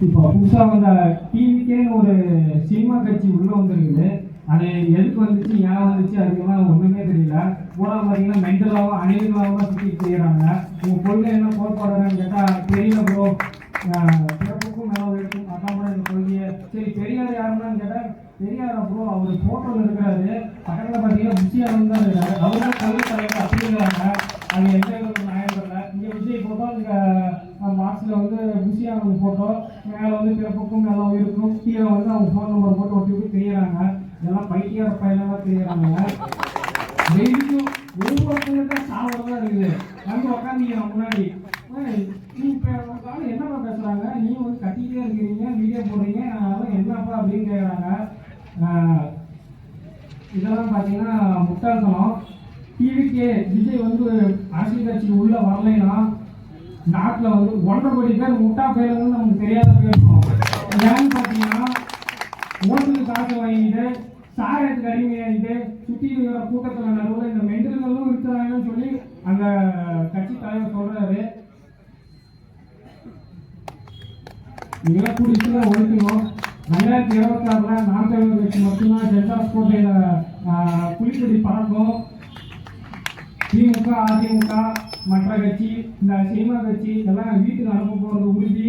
இப்போ புதுசாக வந்த டிவிக்கேன்னு ஒரு சினிமா கட்சி உள்ளே வந்துருக்குது. அது எதுக்கு வந்துச்சு, ஏன் வந்துச்சு, அதுக்கெல்லாம் ஒன்றுமே தெரியல. பூரா பார்த்தீங்கன்னா மென்டலாகவும் அணில்களாகவும் சுற்றிட்டு செய்கிறாங்க. உங்கள் கொள்கை என்ன கோட்பாடுன்னு கேட்டால் தெரியல ப்ரோ, பிறப்புக்கும் மேலே இருக்கும், அதான் கூட எங்கள் கொள்கையை. சரி, பெரியார் யாருன்னு கேட்டால் பெரியார் ப்ரோ, அவர் ஃபோட்டோவில் இருக்கிறாரு, பக்கத்தில் பார்த்தீங்கன்னா புஷியானந்த் தான் இருக்காரு, அவர் தான் கல்வி தலைவர் அப்படிங்கிறாங்க. அது எந்த நியாயம் தெரியல. இங்கே விஜய் ஃபோட்டோ, இங்கே மார்க்ஸில் வந்து புஷியானந்த் ஃபோட்டோ, மேலே வந்து பிறப்புக்கும் மேலே இருக்கும், கீழே வந்து அவங்க ஃபோன் நம்பர் போட்டு ஒட்டி விட்டு தெரியுறாங்க. இதெல்லாம் பைத்தியார பையனாக தெரியுறாங்க. டெய்லியும் ஒவ்வொருத்தங்க சாவரம் தான் இருக்குது. வந்து உட்காந்துங்க முன்னாடி நீ இப்போ என்னப்பா பேசுகிறாங்க, நீ வந்து கட்டிக்கிட்டே இருக்கிறீங்க, வீடியோ போடுறீங்க, அதெல்லாம் என்னப்பா அப்படின்னு கேட்குறாங்க. இதெல்லாம் பார்த்தீங்கன்னா முட்டாள்தனம். டிவிக்கே விஜய் வந்து அரசியல் கட்சிக்கு உள்ளே வரலைன்னா நாட்டில் வந்து 1.5 கோடி பேர் முட்டா பேருன்னு நமக்கு தெரியாத போயிருக்கோம். ஏன்னு பார்த்தீங்கன்னா ஓட்டுக்கு காசு வாங்கிட்டு சாரத்துக்கு அடிமையாகிட்டு சுற்றி இருக்கிற கூட்டத்தில் நடுவில் இந்த மென்டல்களும் இருக்கிறாங்கன்னு சொல்லி அந்த கட்சி தலைவர் சொல்றாரு. இதெல்லாம் பிடிச்சி ஒழிக்கணும். 2026 நாம் தமிழர் கட்சி மட்டும்தான் ஜென்டாஸ் கோட்டையில் புலிக்கொடி பறக்கும். திமுக, அதிமுக, மற்ற கட்சி, இந்த சினிமா கட்சி எல்லாம் வீட்டுக்கு அனுப்ப போகிறது உறுதி.